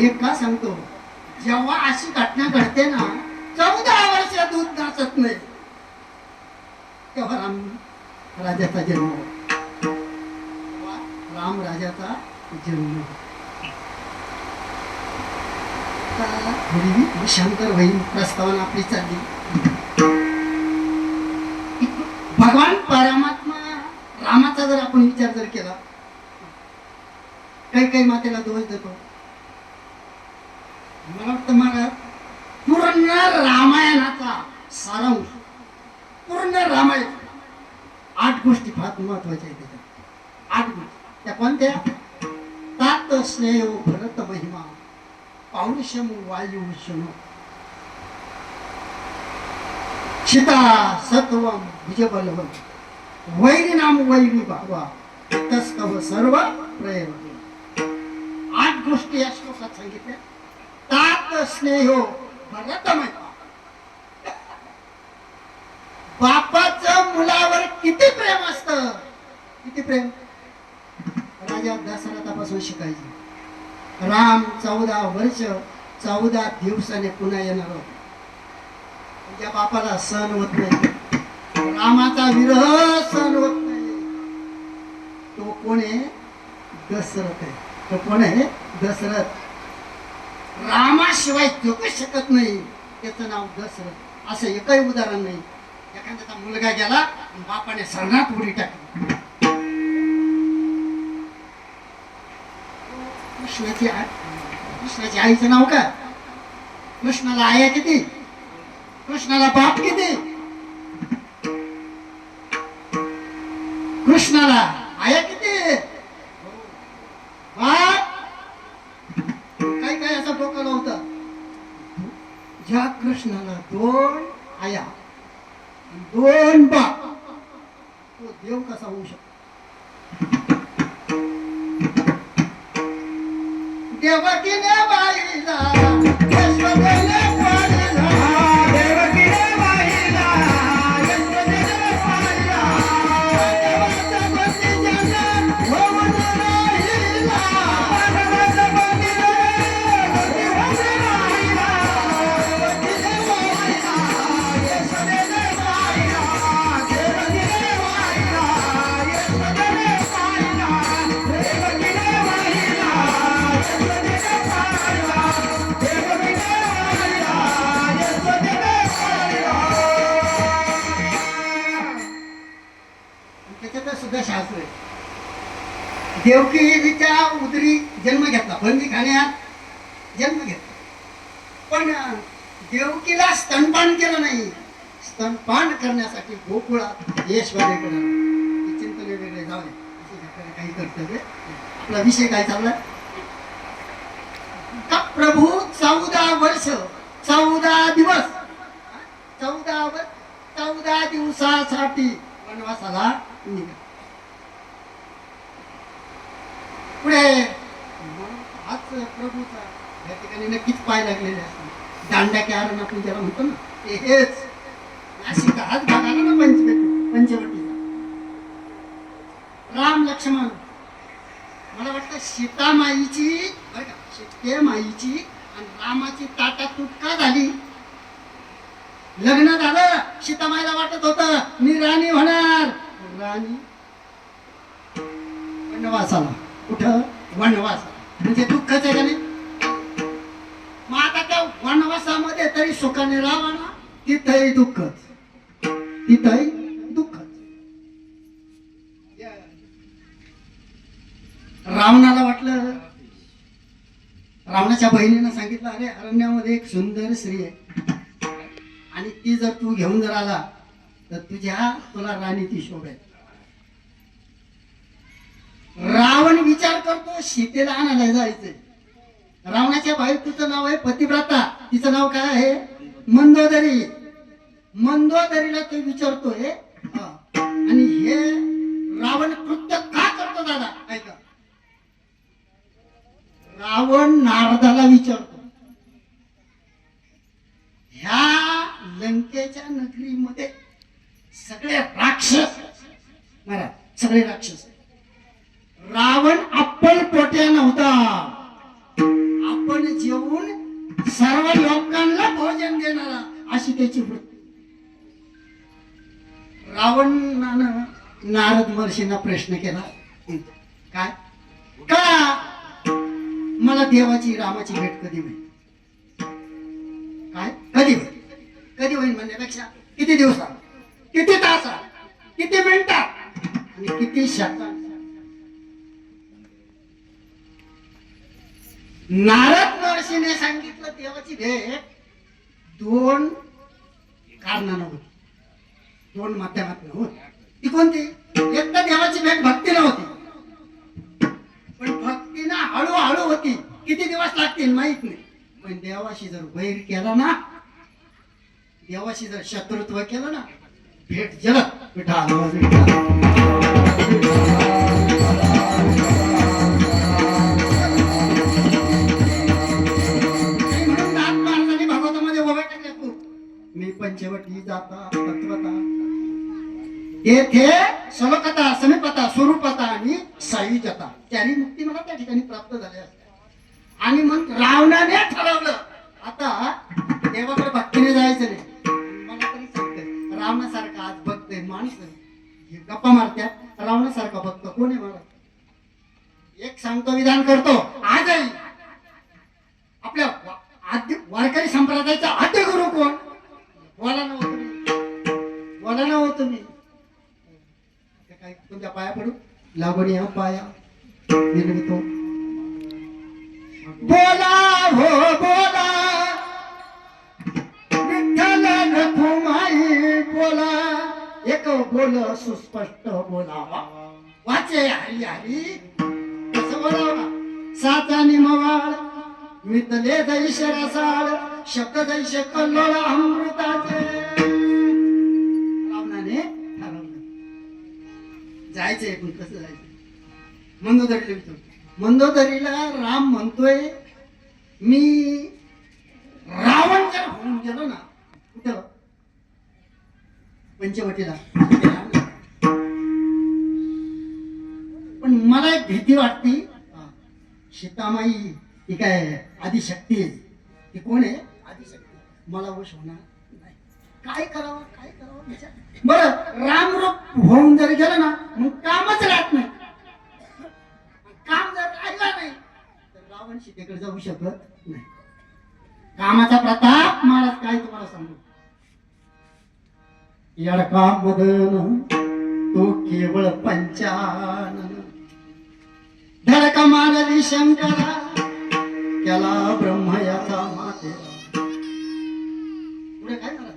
हे का सांगतो, जेव्हा अशी घटना घडते ना, 14 वर्ष दूध नाचत नाही, तेव्हा राजाचा जन्म, राम राजाचा जन्म. थोडी शंकर होईल प्रस्तावना आपली चालली. भगवान परमात्मा रामाचा जर आपण विचार जर केला, काही काही मातेला दोष देतो. मला वाटतं मला पूर्ण रामायणाचा सारांश, पूर्ण रामायण 8 गोष्टी फार महत्वाच्या आहेत त्याच्यात. 8 गोष्टी त्या कोणत्या? तात स्नेह भरत महिमा, पौरुषम वायुषम, चिता सत्वम भुजबलवम, वैरिनाम वैरी भावा, तस्कव सर्व प्रयोग. 8 गोष्टी या श्लोकात सांगितल्या. तात स्नेहो भरत महिमा, बापाचं मुलावर किती प्रेम असतं, किती प्रेम. राजा दशरथापासून शिकायचे. राम 14 वर्ष 14 दिवसाने पुन्हा येणार होता. त्या बापाला सहन होत नाही, रामाचा विरह सहन होत नाही. तो कोण आहे? दशरथ आहे. तो कोण आहे? दशरथ. रामाशिवाय जगूच शकत नाही, त्याचं नाव दशरथ. असं एकही उदाहरण नाही. एखाद्याचा मुलगा गेला आणि बापाने सरणात उडी टाकली. कृष्णाची आईचं नाव काय? कृष्णाला आया किती? कृष्णाला बाप किती? कृष्णाला आया किती? बाप काही काही असं डोकं होता. ज्या कृष्णाला 2 आया 2 बाप, तो देव कसा होऊ शकतो? देवकीने बाईला यशोदेने पाळीला, देवकीने बाईला यशोदेने पाळीला, देवाचा पती जन होऊन राहिला, देवाचा पती जन होऊन राहिला, देवकीने बाईला यशोदेने पाळीला, देवकीने बाईला यशोदेने पाळीला, देवकीने बाईला त्याच्यात सुद्धा शास्त्र आहे. देवकीच्या उदरी जन्म घेतला, बंदी खाण्यात जन्म घेतला, पण देवकीला स्तनपान केलं नाही. स्तनपान करण्यासाठी गोकुळात येशवरेकडे चिंतन वेगळे जाऊ दे, काही कर्तव्य. आपला विषय काय चालला? का प्रभू 14 वर्ष 14 दिवस 14 दिवसासाठी वनवासाला निघाला. पुढे हाच प्रभूचा या ठिकाणी नक्कीच पाय लागलेले असतात. दांडाके आरण आपण ज्याला म्हणतो ना, ते हेच नाशिक हात बघाला ना पंचवटीचा. राम लक्ष्मण, मला वाटतं सीतामाईची बरं का, सीतेमाईची आणि रामाची ताटात तुटका झाली. लग्न झालं, सीतामाईला वाटत होतं मी राणी होणार. राणी वनवासाला. कुठं? वनवासाला. म्हणजे दुःखच आहे का नाही? मग आता त्या वनवासामध्ये तरी सुखाने राहा ना, तिथंही दुःखच, तिथंही दुःखच. रावणाला वाटलं, रावणाच्या बहिणीनं सांगितलं, अरे अरण्यामध्ये एक सुंदर स्त्री आहे आणि ती जर तू घेऊन जर आला तर तुला राणी ती शोभेल. रावण विचार करतो सीतेला आणायला जायचंय. रावणाच्या बायकोचं नाव आहे पतिव्रता, तिचं नाव काय आहे? मंदोदरी. मंदोदरीला ते विचारतोय. आणि हे रावण कृत्य का करतो दादा? ऐका, रावण नारदाला विचारतो, ह्या लंकेच्या नगरीमध्ये सगळे राक्षस, सगळे राक्षस. रावण आपण पोट्या नव्हता, आपण त्याची वृत्ती. रावणानं नारद महर्षींना प्रश्न केला, काय का मला देवाची रामाची भेट कधी होईल? काय कधी होईल? कधी होईल म्हणण्यापेक्षा किती दिवसात, किती तासात, किती मिनिटात आणि किती सेकंदात? नारद महर्षीने सांगितलं देवाची भेट दोन कारणानं होती, दोन माध्यमातून होती. ती कोणती? एक तर देवाची भेट भक्तीला होती, पण भक्तीनं हळूहळू होती. किती दिवस लागतील माहित नाही, पण देवाशी जर वैर केला ना, देवाशी जर शत्रुत्व केलं ना, भेट जलद भागवतामध्ये उभे टाकले खूप. मी पंचवटी जाता तत्वता येथे सलकता समीपता स्वरूपता आणि सायुजता चारी मुक्ती मला त्या ठिकाणी प्राप्त झाल्या असत्या. आणि मग रावणाने ठरवलं आता देवाकडे भक्तीने जायचं नाही. मला तरी सांगतंय रावणासारखा आज भक्त माणूस गप्पा मारत्यात, रावणासारखा भक्त कोण आहे? मला एक सांगतो, विधान करतो. आजही आपल्या वारकरी संप्रदायाचा आद्य गुरु कोण? बोला ना तुम्ही, बोला ना तुम्ही. काय तुमच्या पाया पडू लागून या पाया निर्मितो. बोला हो बोला विठ्ठल रखुमाई बोला, एक बोल सुस्पष्ट बोलावा, वाचे हरी हरी कसं बोलावा. सातानी मवाळ मितले दैश रसाळ, शब्द दैश कल्लोळ अमृताचे. रावणाने ठरवलं जायचंय, पण कसं जायचं? मंदोदरीला विचारतो. मंदोदरीला राम म्हणतोय मी रावण जर होऊन गेलो ना, कुठं पंचवटीला, पण मला एक भीती वाटते. सीतामाई ती काय आदिशक्ती आहे, ती कोण आहे? आदिशक्ती. मला वश होणार नाही. काय करावं काय करावं विचार. बरं रामरूप होऊन जर गेलं ना, मग कामच राहत नाही. काम जर राहिला नाही तर रावण सीतेकडे जाऊ शकत नाही. कामाचा प्रताप महाराज काय तुम्हाला सांगू. यडका मदन तो केवळ पंचानन, धडका मानली शंकरा केला ब्रह्म याचा मातेरा. पुढे काय झालं?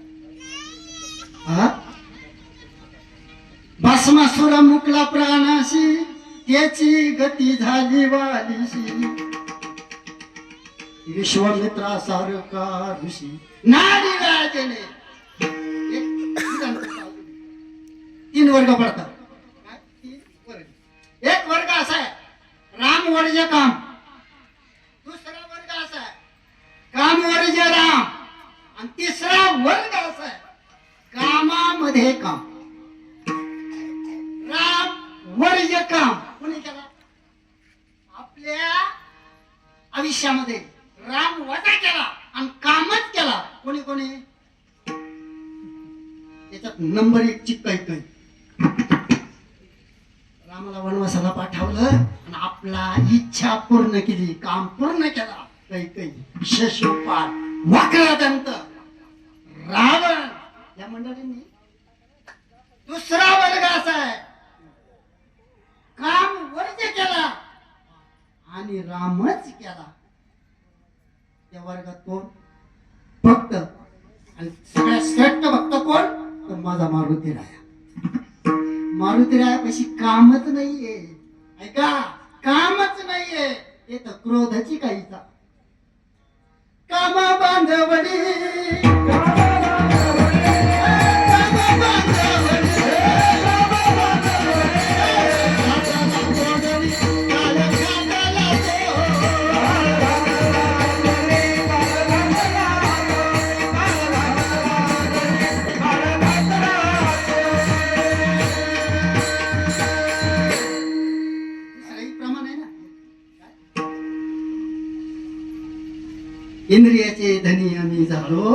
भस्मासुर मुकला प्राणाशी, त्याची गती झाली वालीशी. विश्वामित्रा सारखा ऋषी नाडी राजने. तीन वर्ग पडतात. एक वर्ग असा आहे राम वर्ज काम, दुसरा वर्ग असा आहे काम वर्ज राम, आणि तिसरा वर्ग असा आहे कामामध्ये काम. राम वर्ज काम कोणी केला? आपल्या आयुष्यामध्ये राम वजा केला आणि कामच केला कोणी कोणी? त्याच्यात नंबर एक चिपकायतोय. रामाला वनवासाला पाठवलं आणि आपला इच्छा पूर्ण केली, काम पूर्ण केला. काही शशोपाल वाकरा दंत रावण या मंडळींनी. दुसरा वर्ग असा आहे काम वर्ज केला आणि रामच केला. त्या वर्गात कोण? भक्त. आणि सगळ्यात श्रेष्ठ भक्त कोण? तर माझा मारुती राया. मारुती रायापाशी कामच नाहीये. ऐका, कामच नाहीये. ते तर क्रोधाची काहीचा कामा बांधवडी. इंद्रियाचे धनी आम्ही झालो,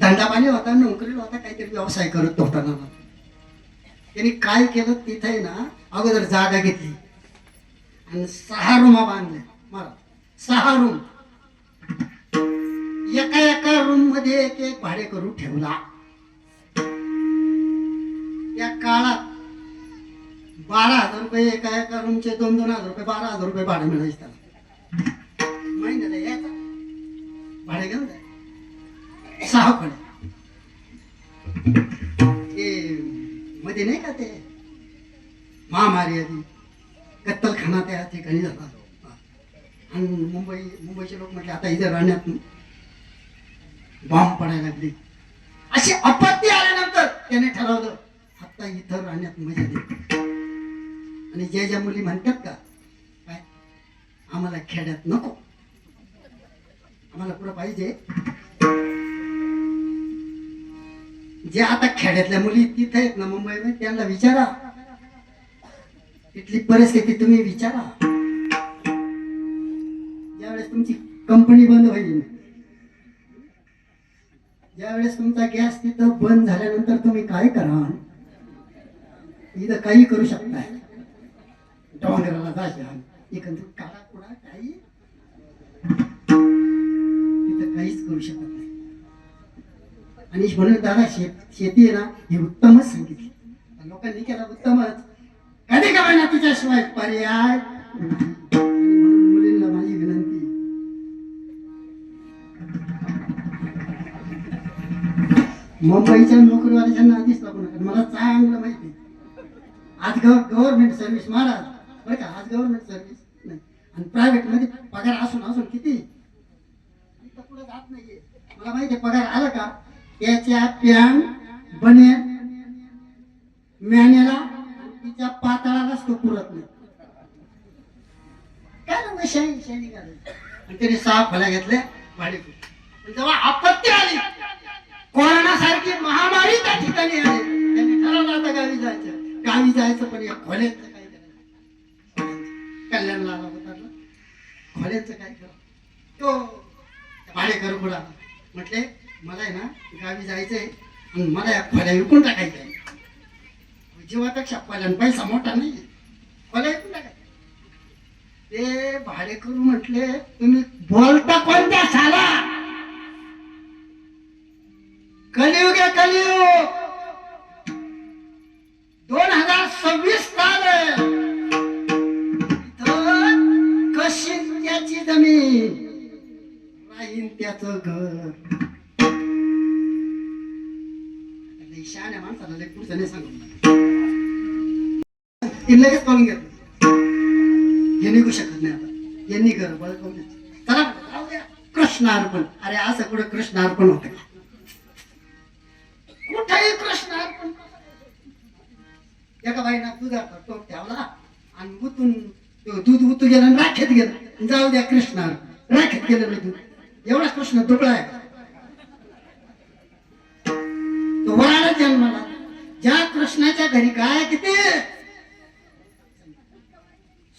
धंदापाणी होता, नोकरीला होता, काहीतरी व्यवसाय करत होता ना. त्यांनी काय केलं तिथे ना अगोदर जागा घेतली आणि 6 रूमा बांधल्या. मला 6 रूम, एका एका रूम मध्ये एक एक भाडे करून ठेवला. त्या काळात 12,000 रुपये एका एका रूमचे 2,000 रुपये 12,000 रुपये भाडे मिळायचे त्याला. महिन्याला यायचा भाडे घेऊन जाय 6 खोल्या. ते मध्ये नाही का ते महामारी आली, कत्तलखाना त्या ठिकाणी झाला. आणि मुंबईचे लोक म्हटले आता इथे राहण्यात बॉम्ब पडायला लागली. अशी आपत्ती आल्यानंतर त्याने ठरवलं आता इथं राहण्यात मजा येते. आणि ज्या मुली म्हणतात का काय आम्हाला खेड्यात नको, आम्हाला कुठं पाहिजे, जे आता खेड्यातल्या मुली तिथे आहेत ना मुंबईमध्ये त्यांना विचारा, तिथली परिस्थिती तुम्ही विचारा. ज्यावेळेस तुमची कंपनी बंद होईल, ज्यावेळेस तुमचा गॅस तिथं बंद झाल्यानंतर तुम्ही काय करा, इथं काही करू शकताय. डोंगराला जाशाल, एकंदरीत काढा कुडा काही इथं काहीच करू शकत नाही. आणि म्हणून दादा शेती आहे ना हे उत्तमच सांगितली, लोकांनी केला उत्तमच. कधी का ना तुझ्याशिवाय पर्याय. म्हणून मुलींना माझी विनंती, मुंबईच्या नोकरीवाल्याच्यांना आधीच टाकू नका. मला चांगलं माहिती आज गव्हर्नमेंट सर्व्हिस महाराज बरं का, आज गव्हर्नमेंट सर्व्हिस नाही आणि प्रायव्हेट मध्ये पगार असून किती पुढे जात नाहीये. मला माहिती आहे पगार आला का त्याच्या पॅन्ट बनेल मॅनेला तिच्या पातळालाच तो पुरत नाही. काय ना शाही घालायची. आणि त्याने 6 खोल्या घेतल्या भाडेकरू. जेव्हा आपत्ती आली, कोरोना सारखी महामारी त्या ठिकाणी आली, त्यांनी ठरवलं आता गावी जायचं पण या खोल्यांचं काय करायचं. कल्याणला आला होता ना, खोल्यांचं काय करा. तो भाडेकरू पुढा म्हटले मला आहे ना गावी जायचंय आणि मला या खोल्या विकून टाकायच्या. जीवापेक्षा खोल्यान पैसा मोठा नाही, खोल्या विकून टाकायच्या. ते भाडेकरू म्हटले तुम्ही बोलता कोणत्या साला, कलियुग आहे कलियुग, 2026 साल आहे. इथं कशी त्याची जमीन राहीन त्याचं घर. शहाण्या माणसाला लय पुढचं नाही सांगून लगेच करून घेतलं. हे निघू शकत नाही आता, यांनी घर बळ चला कृष्णार्पण. अरे असं कुठं कृष्णार्पण होतं का, कुठेही कृष्णार्पण. एका बाईना दुधाचा टोप ठेवला आणि उतून दूध उतू गेलं आणि राखेत गेलं. जाऊ द्या कृष्णार्पण, राखेत गेलं नाही दूध. एवढाच कृष्ण दुबळा आहे. तो वराला जन्माला, ज्या कृष्णाच्या घरी काय किती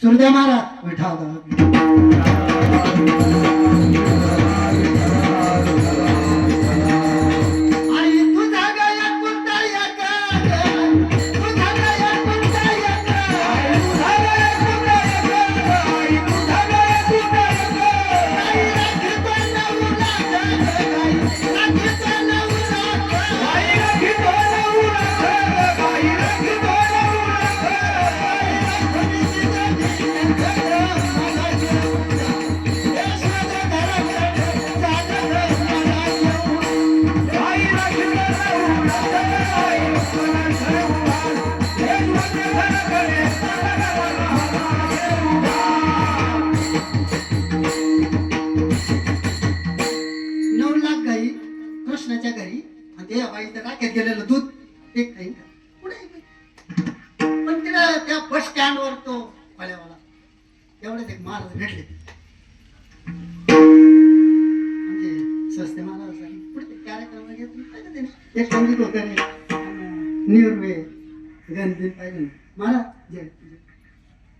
सुरद्या महाराज विठावदा. कृष्णाच्या घरी आणि ते बाईचं टाक्यात गेलेलं दूध ते खाईन पुढे. पण तिला त्या बस स्टँडवर तो फळ्यावाला एवढेच एक महाराज भेटले, म्हणजे स्वस्ते महाराज पुढे कार्यक्रम घेतले. एक संगीत होतं निर्वे गणपती पाहिजे महाराज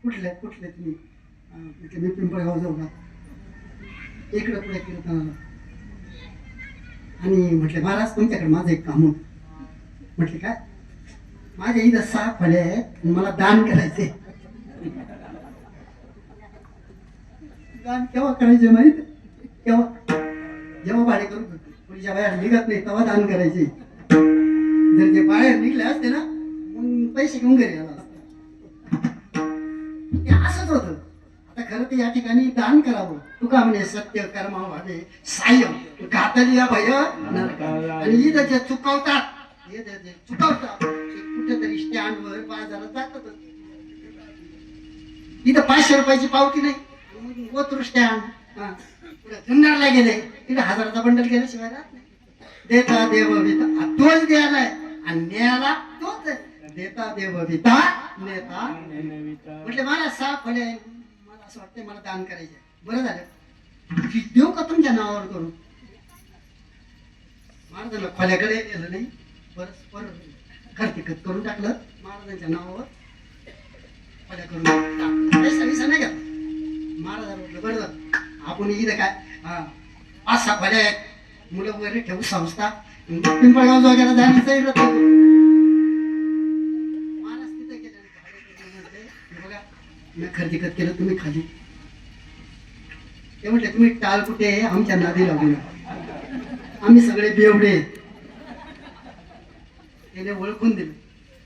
कुठले तुम्ही मी पिंपळगाव जाऊ का इकडं पुढे कीर्तनाला. आणि म्हटले महाराज तुमच्याकडे माझं एक काम होतं. म्हटले काय? माझ्या इथं 6 खोल्या आहेत आणि मला दान करायचे. दान केव्हा करायचे माहित? केव्हा? जेव्हा भाडे करू पुढच्या बाहेर निघत नाही तेव्हा दान करायचे. जर ते बाहेर निघले असते ना मग पैसे घेऊन घरी आला असता. ते असंच होतं. आता खरं तर या ठिकाणी दान करावं. तुका म्हणे सत्य कर्मा भावे सायम घातलिया भय नरक. आणि इथं जे चुकवतात जे चुकवतात ते कुठेतरी स्टँडवर बाजारात जातात. इथं 500 रुपयाची पावती नाही. मग ओतरू स्टँड जुन्नरला गेले तिथे 1000चा बंडल गेल्याशिवाय राहत नाही. देता देव विता तोच द्यायलाय आणि न्यायाला तोच आहे. देता देव विता नेता. म्हटले मला 6 खोल्या आहे. मला असं वाटतंय मला दान करायचे. बरं झालं की देऊ का तुमच्या नावावर करून? महाराजांना खोल्याकडे गेलं नाही. परस्पर खर्चिकत करून टाकलं महाराजांच्या नावावर. खोल्या करून टाकलं. पैसा विसा नाही घ्या. महाराजांना म्हटलं बरं झालं आपण इथं काय 5-6 खोल्या आहेत. मुलं वगैरे ठेवू संस्था पिंपळगाव वगैरे जाण्याचं रद्द करू. महाराज तिथे गेले बघा मी खर्चिकत केलं तुम्ही खाली. ते म्हटले तुम्ही टाळ कुठे आमच्या नादी लागू नका. आम्ही सगळे बेवडे. त्याने ओळखून दिलं.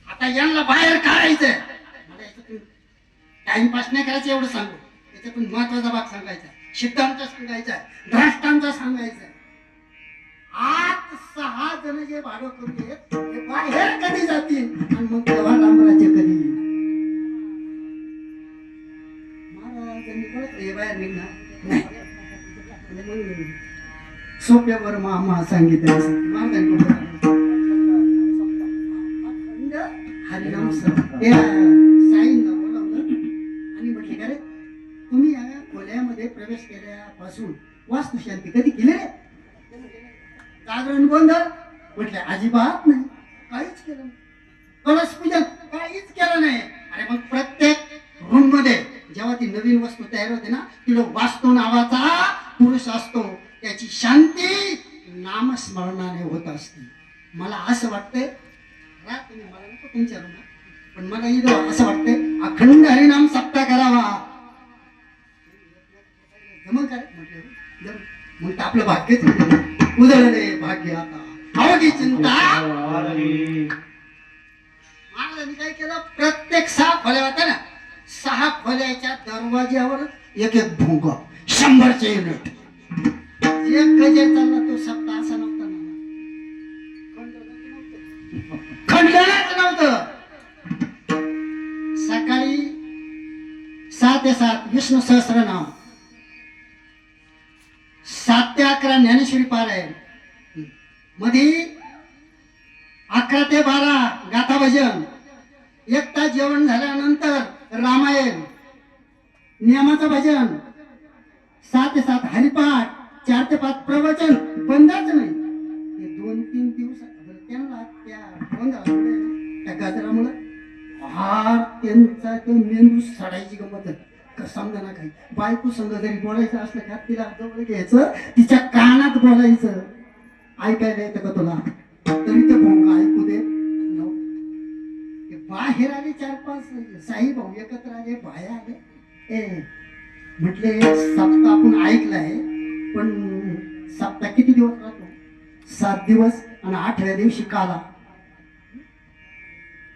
आता यांना बाहेर काढायचंय. मला याच्यातून टाइमपास नाही करायचं एवढं सांगू. त्याच्यातून महत्वाचा भाग सांगायचा. सिद्धांत सांगायचा. द्रष्टांत सांगायचा. आज 6 जण जे भाडं करून येत ते बाहेर कधी जातील आणि मग तेव्हा डांबराचे कधी येईल. महाराजांनी ओळखलं बाहेर निघणार नाही. मग सोप्यावर मामा सांगितलं हरिनाम साईंना बोलावलं आणि म्हटले का रे तुम्ही या खोल्यामध्ये प्रवेश केल्यापासून वास्तुशांती कधी केली रे? जागरण गोंधळ म्हटले अजिबात नाही. काहीच केलं नाही. कलश पूजन काहीच केलं नाही. अरे मग प्रत्येक रूम मध्ये जेव्हा ती नवीन वस्तू तयार होते ना तिला वास्तू नावाचा पुरुष असतो. त्याची शांती नामस्मरणाने होत असते. मला असं वाटतंय तुम्ही मला नको तुमच्या रूमात पण मला इथं असं वाटतंय अखंड हरिनाम सप्ताह करावा. जमल काय? म्हटलं मग तर आपलं भाग्यच उजळले भाग्य आता अवघी चिंता. महाराजांनी काय केलं प्रत्येक 6 खोल्या होत्या ना 6 खोल्याच्या दरवाज्यावर एक एक भोंग 100चे युनिट. एक गजर चालला तो सप्ताह असा नव्हता ना. खंडनच नव्हतं. सकाळी 6 ते 7 विष्णू सहस्रनाम 7 ते 11 ज्ञानेश्वरी पारायण मध्ये 11 ते 12 गाथा भजन 1 तास जेवण झाल्यानंतर रामायण नियमाचं भजन 6 ते 7 हरिपाठ 4 ते 5 प्रवचन बंदच नाही. ते 2-3 दिवस त्यांना त्या गोंधळामुळे त्या गाजरामुळे फार त्यांचा तो मेंदू सडायची गमत समजा काही. बायको संग जरी बोलायचं असलं का तिला जवळ घ्यायचं तिच्या कानात बोलायचं. ऐकायला येतं का तुला? तरी ते भोंग ऐकू दे. बाहेर आले 4-5 साई भाऊ एकत्र आले बाहेर आले. म्हटले सप्ताह आपण ऐकलाय पण सप्ताह किती दिवस राहतो? 7 दिवस आणि 8व्या दिवशी काला.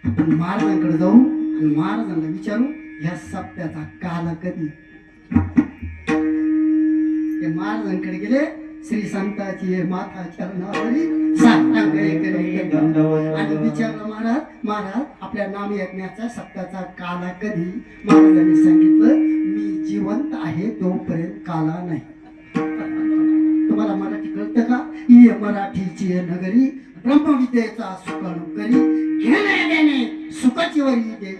आपण महाराजांकडे जाऊ आणि महाराजांना विचारू ह्या सप्त्याचा काल कधी. ते महाराजांकडे गेले. श्री संताची माथा चरणावरी आणि विचारलं महाराज आपल्या नाम यज्ञाचा सप्त्याचा काला कधी? महाराजांनी सांगितलं मी जिवंत आहे तोपर्यंत काला नाही. तुम्हाला मराठी कळतं का? ही मराठीची नगरी ब्रह्मविद्येचा सुखाणू करी घेणे देणे सुखाची वरी देई.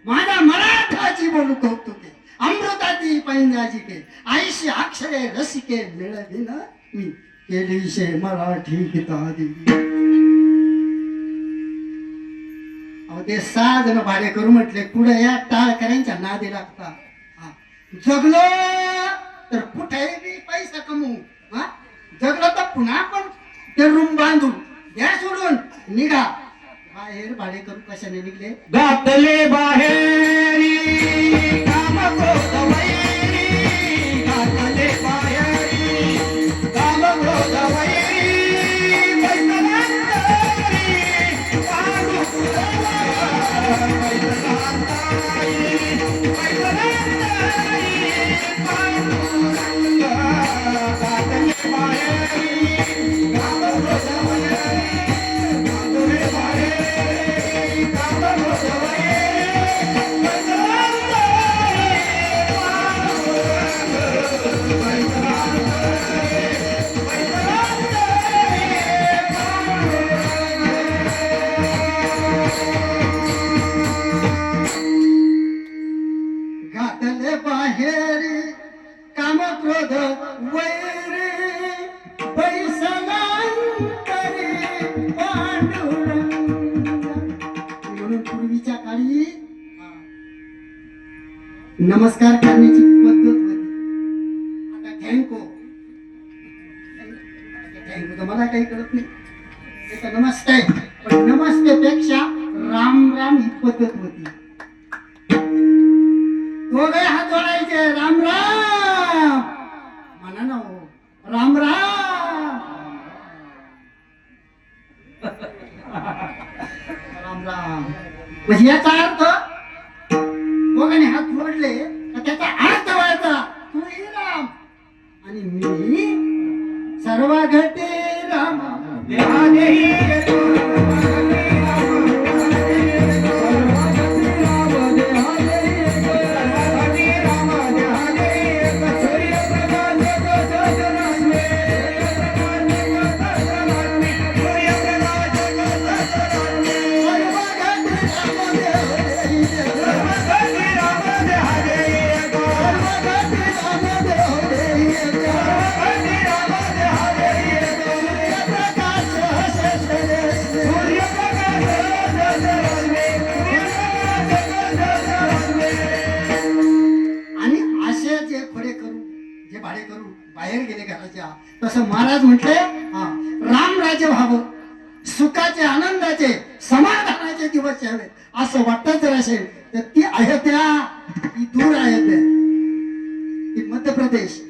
माझा मराठाची बोलू कौतुके अमृताची पैंजाजी के आईशी अक्षरे रसिके मिळविन मी केलीशे मराठी गीतादी. अहो ते 6 जण भाडे करू म्हटले पुढे या टाळकऱ्यांच्या नादी लागता. जगलो तर कुठेही पैसा कमवू. जगलो तर पुन्हा पण ते रूम बांधून द्या सोडून निघा. बाहेर भाडेकरू कशाने निघले? घातले बाहेरी काम क्रोध वैरी, घातले बाहेरी काम क्रोध वैरी, पैसलांतरी पांडू घातले बाहेरी काम क्रोध वैरी, पैसलांतरी पांडुरंग. म्हणून पूर्वीच्या काळी नमस्कार करण्याची पद्धत होती. आता थँको थँको तर मला काही कळत नाही, ते तर नमस्ते. पण नमस्ते पेक्षा राम राम ही पद्धत होती. दोघे हात जोडायचे, राम राम म्हणा ना हो, राम राम राम राम. म्हणजे याचा अर्थ दोघांनी हात जोडले तर त्याचा अर्थ व्हायचा तूही राम आणि मी सर्व घटे राम. देहादेही येतो बाहेर गेले घराच्या. तसं महाराज म्हटले राम राज्य व्हावं, सुखाचे आनंदाचे समाधानाचे दिवस यावे असं वाटत जर असेल तर ती अयोध्या ती दूर अयोध्या, ती मध्य प्रदेश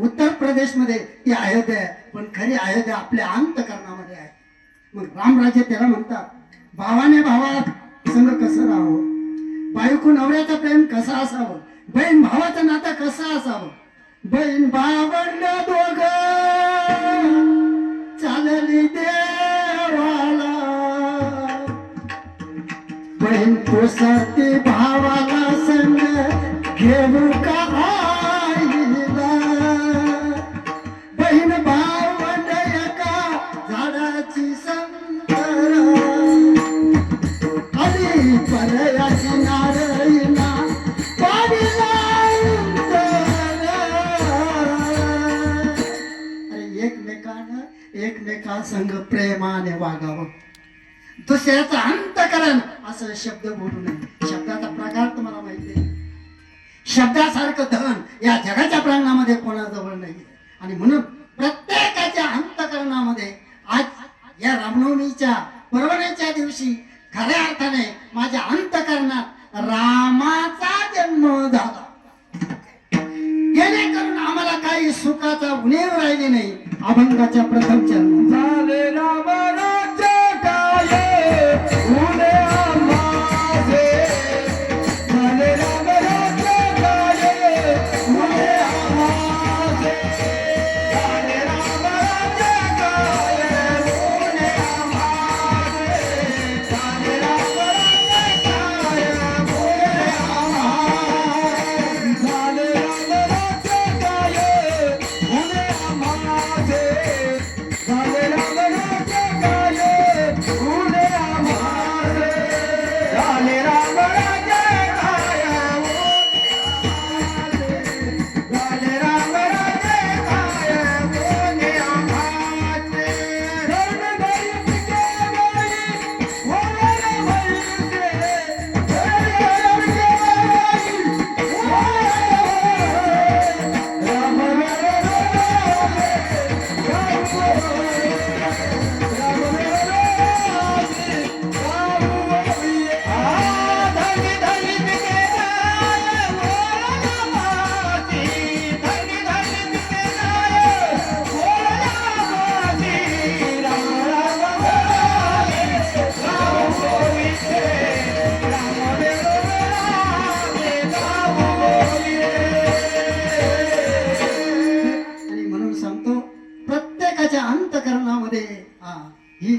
उत्तर प्रदेश मध्ये ती अयोध्या आहे. पण खरी अयोध्या आपल्या अंतकरणामध्ये आहे. मग रामराज्य त्याला म्हणतात. भावाने भावा संग कसं राहावं, बायको नवऱ्याचं प्रेम कसं असावं, बहीण भावाचं नातं कसं असावं, बहीण भावंड दोघ चालली देवाला, बहीण पोसाते भावाला संग घेऊ का आईला, बहीण भावंड एका झाडाची संतर आली परयाची नारळीला पाणी एकमेका संग प्रेमाने वागावं, दुसऱ्याचं अंतकरण असं शब्द बोलू नये. शब्दाचा प्रकार तुम्हाला माहिती आहे. शब्दासारखं धन या जगाच्या प्रांगणामध्ये कोणाजवळ नाही. आणि म्हणून प्रत्येकाच्या अंतकरणामध्ये आज या रामनवमीच्या पर्वणीच्या दिवशी खऱ्या अर्थाने माझ्या अंतकरणात रामाचा जन्म झाला, जेणेकरून आम्हाला काही सुखाचा उणीव राहिली नाही. अभंगाच्या प्रथम चरण झाले राम राज्य काय उदे आम्हाचे, झाले राम राज्य काय उदे आम्हाचे, झाले राम राज्य काय उदे आम्हाचे, झाले राम राज्य काय उदे आम्हाचे, झाले राम राज्य काय उदे आम्हाचे, झाले राम राज्य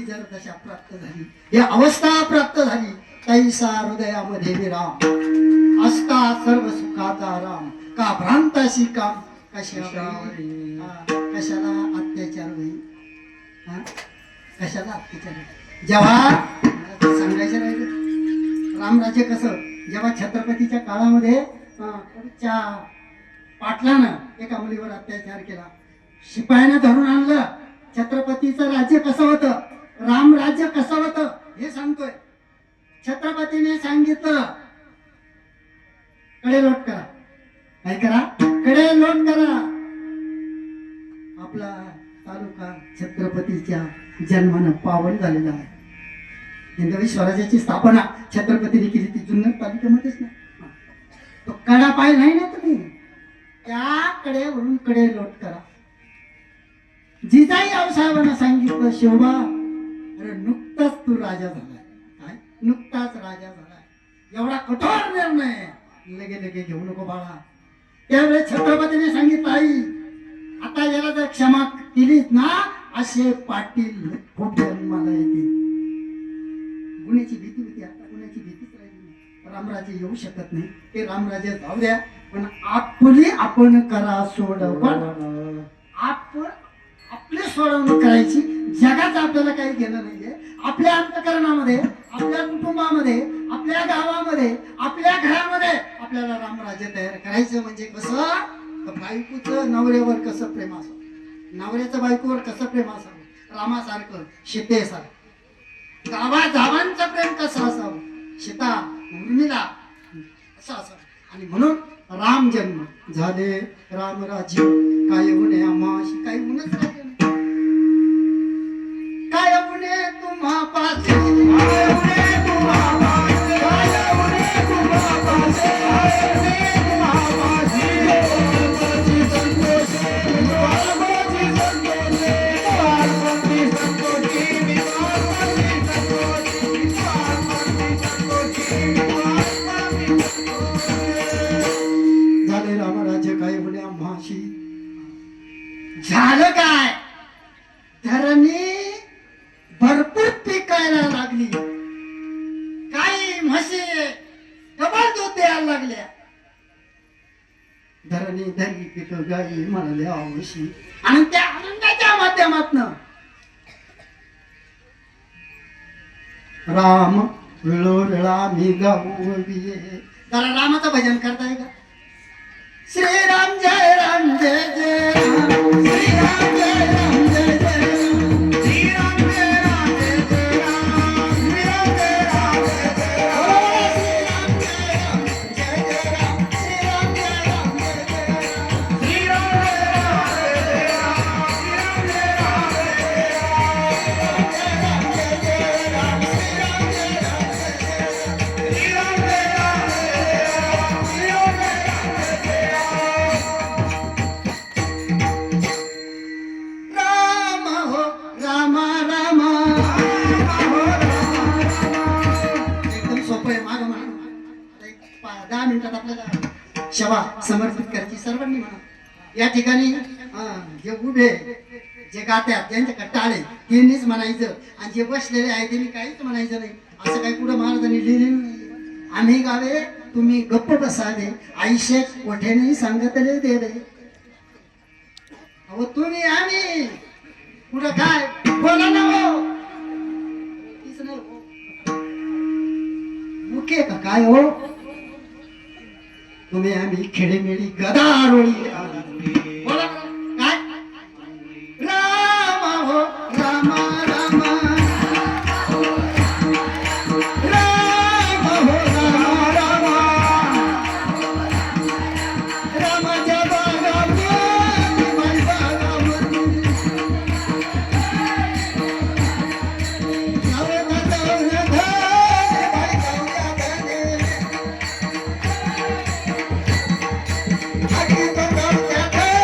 जर दशा प्राप्त झाली, ही अवस्था प्राप्त झाली, तैसा हृदयामध्ये विराम असता सर्व सुखाचा राम. का भ्रांताशी काम कशाला अत्याचार होईल, कशाला अत्याचार होईल. जेव्हा सांगायचं राहिलं रामराज्य कसं, जेव्हा छत्रपतीच्या काळामध्ये पुढच्या पाटलानं एका मुलीवर अत्याचार केला, शिपायानं धरून आणलं, छत्रपतीचं राज्य कसं होतं, राम राज्य कसं होतं हे सांगतोय. छत्रपतीने सांगितलं कडे लोट करा, काय करा, कडे लोट करा. आपला तालुका छत्रपतीच्या जन्मानं पावन झालेला आहे. हिंदवी स्वराज्याची स्थापना छत्रपतीने केली, ती जुन्नर तालुक्यामध्येच ना. तो कडा पाय नाही ना तुम्ही, त्या कडेवरून कडे लोट करा. जिजाई आऊसाहेबांना सांगितलं, शोभा अरे नुकताच तू राजा झालाय, काय नुकताच राजा झालाय, एवढा कठोर निर्णय लगे लगे घेऊ नको बाळा. त्यावेळेस छत्रपतीने सांगितलं, आई आता याला जर क्षमा केलीत ना, असे पाटील खूप जन्माला येतील. गुन्ह्याची भीती होती, आता गुन्ह्याची भीतीच राहिली नाही. रामराज्य येऊ शकत नाही, ते रामराज्य जाऊ द्या, पण आपली आपण करा सोडवण. आपण आपली सोडवणूक करायची, जगाचं आपल्याला काही घेणं नाहीये. आपल्या अंतकरणामध्ये, आपल्या कुटुंबामध्ये, आपल्या गावामध्ये, आपल्या घरामध्ये आपल्याला रामराज्य तयार करायचं. म्हणजे कसं, बायकोचं नवऱ्यावर कसं प्रेम असावं, नवऱ्याचं बायकोवर कसं प्रेम असावं, रामासारखं सीतेसारखं. गावा गावांचं प्रेम कसं असावं, सीता उर्मिला असं असावं. आणि म्हणून राम जन्म झाले, राम राज्य काय उणे आम्हाशी, काही उणच राहिले नाही. काय उणे तुम्हा पासे, काय उणे तुम्हा पासे, काय उणे तुम्हा पासे, काय उणे तुम्हा पासे. वाल्मिकी संतोष, वाल्मिकी संतोष, वाल्मिकी संतोषी, वाल्मिकी संतोषी, वाल्मिकी संतोषी. झाले रामराज्य काय म्हणे आम्हाशी. झालं काय, धरणी भरपूर पिकायला लागली, काही म्हशी डबल दूध द्यायला लागल्या. धरणी धरली पिक गाई म्हणाल्या आवशी. आणि त्या आनंदाच्या माध्यमातून राम वेळोवेळा मी गाऊ जरा रामाचं भजन करताय का. श्रीराम जय राम जय जय राम, श्रीराम जय राम जय जय राम, श्रीराम जय राम जय जय राम, श्रीराम जय राम जय जय राम, श्रीराम जय राम जय जय राम, श्रीराम जय राम जय जय राम, श्रीराम जय राम जय जय राम, श्रीराम जय राम जय जय राम, श्रीराम जय राम जय जय राम, श्रीराम जय राम जय जय राम, श्रीराम जय राम जय जय राम. राम हो राम राम, एकदम सोपं आहे. माग म्हणा 10 मिनिटात आपल्याला सेवा समर्पित करायची सर्वांनी म्हणा. या ठिकाणी जे उभे, जे गात्यात, ज्यांच्या टाळे त्यांनीच म्हणायचं, आणि जे बसलेले आहे त्यांनी काहीच म्हणायचं नाही. असं काही कुठं महाराजांनी लिहिलेलं नाही. आम्ही गावे तुम्ही गप्प बसावे, आयुष्य कोठेने सांगतले दे रे. अहो तुम्ही आम्ही कुठं काय बोला ना हो, तीच नाही हो. मुके का काय हो, तुम्ही आम्ही खेडेमेडी गदारोळी बोला काय. राम हो राम राम, राम हो राम राम, रामाच्या बागामध्ये बाई बागामध्ये नवरा जाऊया धने, बाई जाऊया धने, आगी तो जाऊया धने.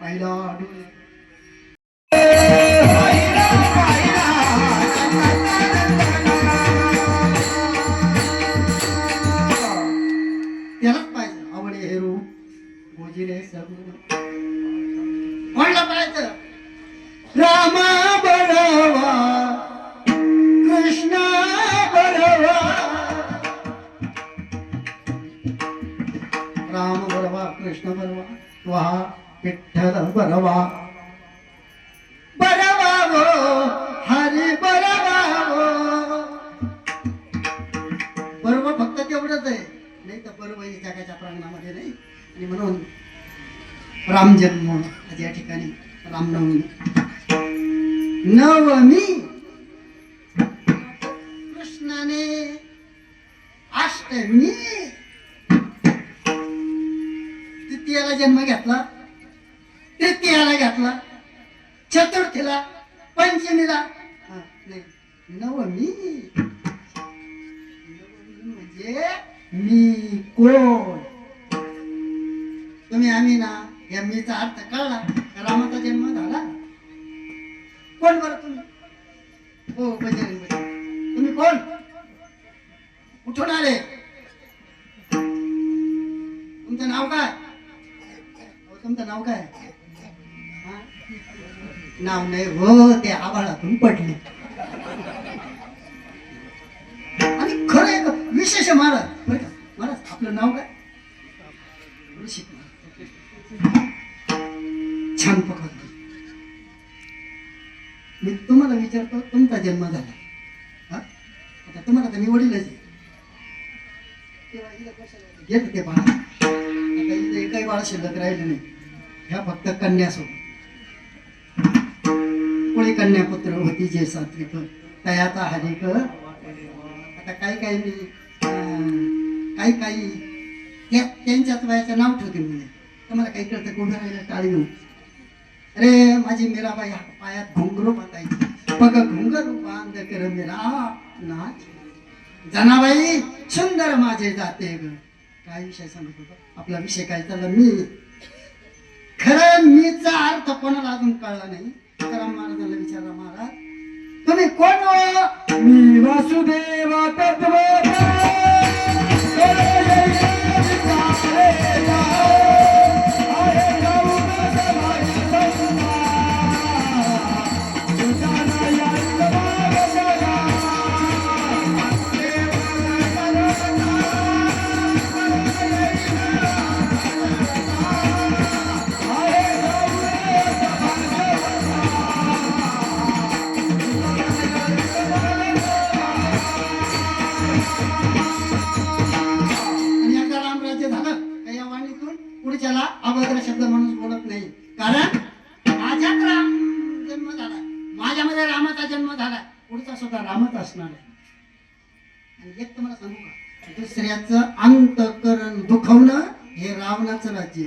पाहिला डोळे त्यालाच पाहिजे आवडे हेरू गोजिरे सगुण कोणला पाहिजे रामा बरोवा कृष्णा बरोवा राम बरोवा कृष्ण बरोवा वा विठ्ठल बरोवा बरोवा गो हरी बरोवा गो बरोबर फक्त तेवढंच आहे नाही तर बरोबर जगाच्या प्रांगणामध्ये नाही आणि म्हणून राम जन्म आज या ठिकाणी रामनवमी नवमी कृष्णाने अष्टमी तृतीयाला जन्म घेतला तृतीयाला घेतला चतुर्थीला पंचमीला नाही नवमी म्हणजे मी कोण तुम्ही आम्ही ना या मीचा अर्थ कळला रामाचा जन्म झाला कोण बरं तुम्ही हो बजरंग बजरंग तुम्ही कोण कुठून आले तुमचं नाव काय हो तुमचं नाव काय हा? नाव नाही हो ते आभाळातून पडले आणि खरं एक विशेष महाराज बरं का महाराज आपलं नाव काय ऋषिक महाराज छान पकडतो मी तुम्हाला विचारतो तुमचा जन्म झाला हा आता तुम्हाला तर मी वडीलच आहे तेव्हा इथं कशाला घेत ते बाळा आता इथं एकही बाळ शिल्लक राहिलं नाही ह्या फक्त कन्यासोबत कोळी कन्यापुत्र होती जे सात्विक तयाचा हरिक आता काही मी काही त्यांच्याच वयाचं नाव ठेवते म्हणजे तुम्हाला काही कळतं कोण राहिलं टाळी घेऊन अरे माझी मीराबाई पायात घुंगरू बांधायची पग घुंगरू बांध कर मीरा नाच जनाबाई सुंदर माझे जाते ग काय विषय सांगत होतो आपला विषय काय चालला मी खरं मीचा अर्थ कोणाला अजून कळला नाही राम महाराजांना विचारला महाराज तुम्ही कोण हो मी वासुदेवा तत्वता पुढच्याला अभद्र शब्द माणूस बोलत नाही कारण माझ्यात राम जन्म झालाय माझ्यामध्ये रामाचा जन्म झालाय पुढचा सुद्धा रामच असणार आहे आणि एक तुम्हाला सांगू का दुसऱ्याचं अंतःकरण दुखवणं हे रावणाचं राज्य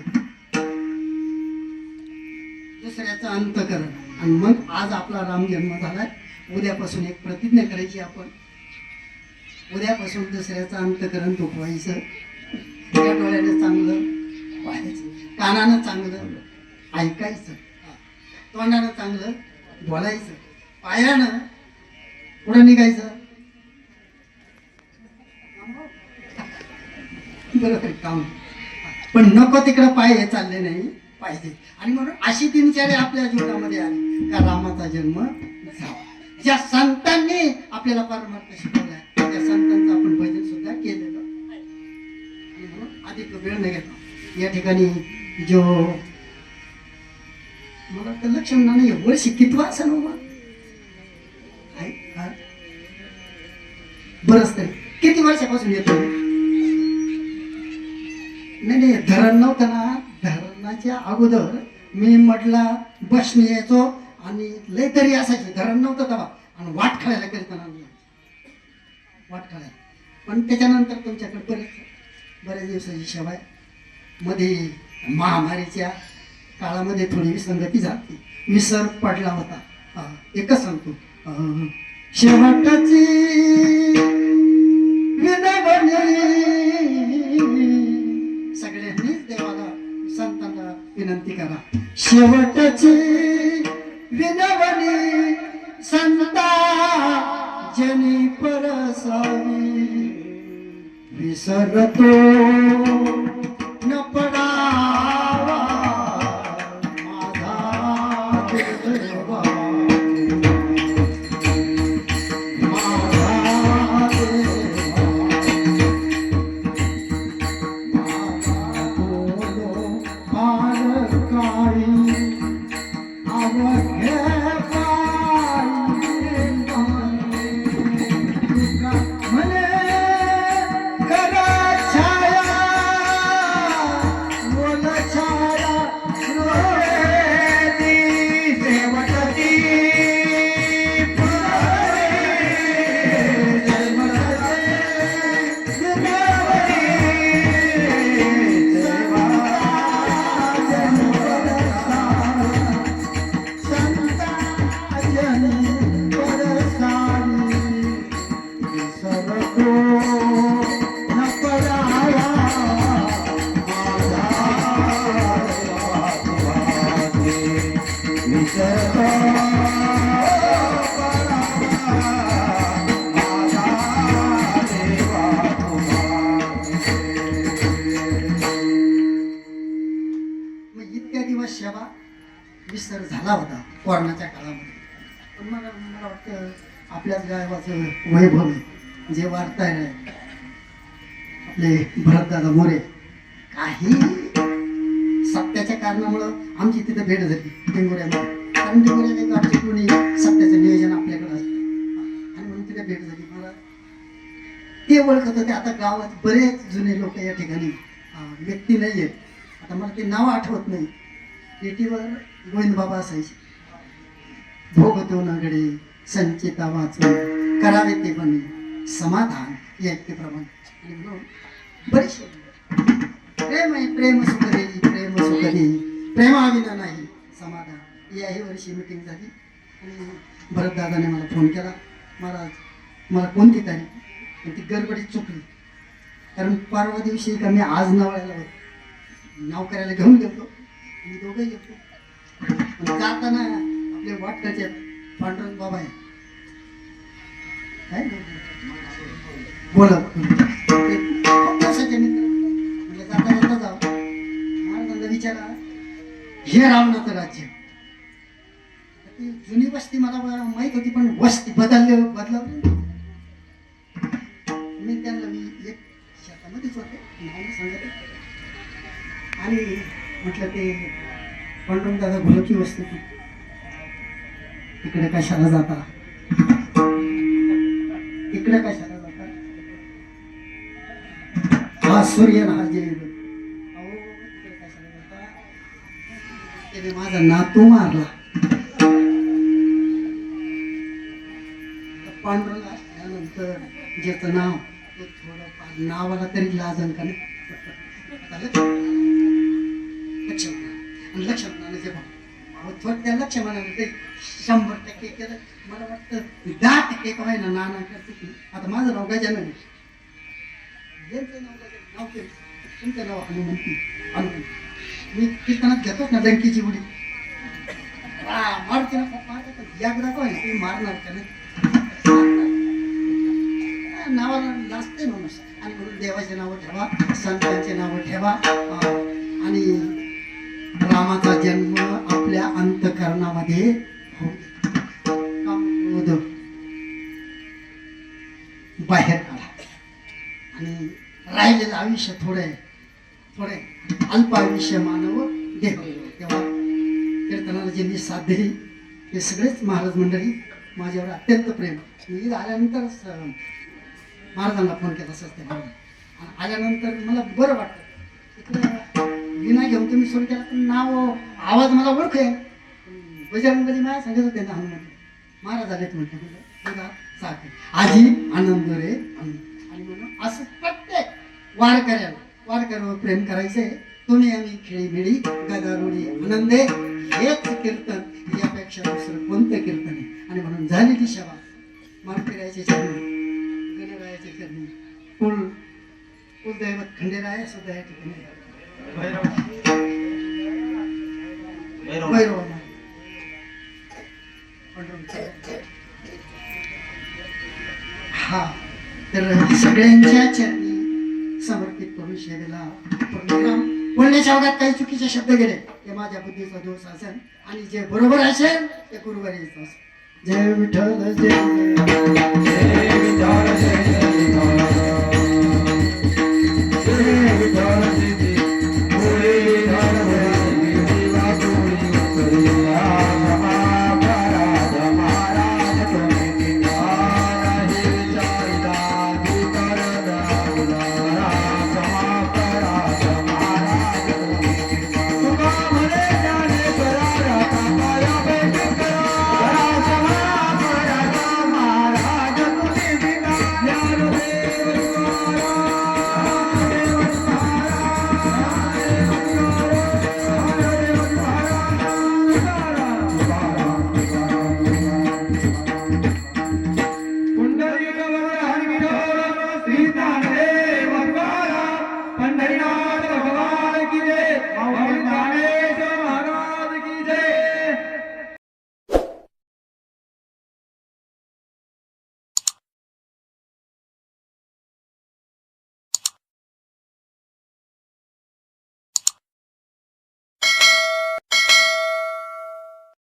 दुसऱ्याचं अंतःकरण आणि मग आज आपला राम जन्म झालाय उद्यापासून एक प्रतिज्ञा करायची आपण उद्यापासून दुसऱ्याचं अंतःकरण दुखवायचं या डोळ्याने चांगलं पाहायचं कानानं चांगलं ऐकायचं तोंडानं चांगलं बोलायचं पायानं पुढं निघायचं बरोबर काम पण नको तिकडं पाय हे चालले नाही पाहिजे आणि म्हणून अशी दिनचर्या आपल्या जीवनामध्ये आली का रामाचा जन्म झाला ज्या संतांनी आपल्याला परमार्थ शिकवलाय त्या संतांचं आपण भजन सुद्धा केलेलं आणि म्हणून अधिक वेळ न घेता या ठिकाणी जो मला तर लक्षण नाही वर्षी कितवा असं ना बरंच तरी किती वर्षापासून येतो नाही धरण नव्हतं ना धरणाच्या अगोदर मी म्हटला बसने यायचो आणि लय तरी असायची धरण नव्हतं तेव्हा आणि वाट खेळायला करताना वाट खेळायला पण त्याच्यानंतर तुमच्याकडे बऱ्याच दिवसाची सेवा आहे मध्ये महामारीच्या काळामध्ये थोडी विसंगती झाली विसर पडला होता एकच सांगतो शेवटची विनवणी सगळ्यांनीच देवाला संतांना विनंती करा. शेवटची विनवणी संता जनी परसावी, विसरतो न पडावा माझा देवा. सेवा विस्तार झाला होता कोरोनाच्या काळामध्ये. पण मला वाटतं आपल्याच गावाचं वैभव आहे जे वाढताय नाही. आपले भरतदादा मोरे काही सत्याच्या कारणामुळं आमची तिथे भेट झाली टेंगोऱ्यामध्ये. कारण टेंगोऱ्याला एक आमची कोणी सत्याचं नियोजन आपल्याकडे असतं आणि म्हणून तिथे भेट झाली. मला ते ओळखत होते. आता गावात बरेच जुने लोक या ठिकाणी व्यक्ती नाही आहेत. आता मला ते नाव आठवत नाही. पेटीवर गोविंद बाबा असायचे. भोगतो नगडे संचिता वाचून करावे ते पण समाधान याप्रमाणे. आणि म्हणून बरेचसे प्रेम आहे. प्रेम सुख देई, प्रेम सुख देई, प्रेमाविना नाही समाधान. याही वर्षी मीटिंग झाली आणि भरतदादाने मला फोन केला. महाराज मला कोणती तारीख? पण ती गडबडीत चुकली. कारण परवा दिवशी का मी आज नवळ्याला होतो, नाव करायला घेऊन गेलो. मी दोघंही येतो. पण जाताना आपले वाटकाचे पांडुरंग बाबा आहे काय बोलत खूप दिवसाचे मित्र. म्हणजे जाता जाता जाऊ महाराजांना विचारा हे रावणाचं राज्य. ती जुनी वस्ती मला माहित होती पण वस्ती बदलावली. मी त्यांना एक शेतामध्येच होते नाव सांगत आणि म्हटलं ते पांडुरंग दादा घोलकी वस्ती तिकडे कशाला जाता, तिकडे कशाला जाता. हा सूर्य हा जे अहो तिकडे कशाला जाता. त्याने माझा नातू मारला. पांडुरंग असल्यानंतर ज्याचं नाव ते थोडं नावाला तरी लाजन का नाही. लक्ष्मणाने जे त्या लक्ष्मणाने ते 100% केलं. मला वाटतं 10% का व्हायना नाना करते. आता माझं नाव गजानन आहे. यांचं नाव गजानन, नाव केलं तुमचं नाव हनुमंती. मी कीर्तनात घेतोच ना डंकीची उडी मारते ना पप्पा. एकदा काय तुम्ही मारणार का नाही नावाला लाजते माणूस. आणि म्हणून देवाचे नावं ठेवा, संतांचे नावं ठेवा. आणि रामाचा जन्म आपल्या अंतःकरणामध्ये बाहेर काढा. आणि राहिलेलं आयुष्य थोडे अल्प आयुष्य मानव देह. तेव्हा कीर्तनाला ज्यांनी साथ दिली ते सगळेच महाराज मंडळी माझ्यावर अत्यंत प्रेम. मी आल्यानंतर महाराजांना फोन केला सस्ते महाराज. आल्यानंतर मला बरं वाटतं. तिकडं विना घेऊन तुम्ही सोड केला पण नाव आवाज मला ओळख आहे. बजरंगबली माझ्या सांगत होते ना हनुमान महाराज आलेत म्हटलं साखर आजी आनंद रे. आणि म्हणून असं प्रत्येक वारकऱ्यावर प्रेम करायचंय. तुम्ही आम्ही खेळी मिळी गदारोळी आनंदे हेच कीर्तन. यापेक्षा दुसरं कोणतं कीर्तन आहे. आणि म्हणून झालेली सेवा मानकऱ्याचे चरणी, गणरायाचे चरणी, कुलदैवत खंडेराय सुद्धा या ठिकाणी भैरवनाथ. हा तर सगळ्यांच्या चरणी समर्पित करून सेवेला पूर्णविराम. बोलण्याच्या अवघात काही चुकीचे शब्द गेले ते माझ्या बुद्धीचा दोष असेल आणि जे बरोबर असेल ते गुरुवारीच असेल. जय विठ्ठल जय जय विठ्ठल जय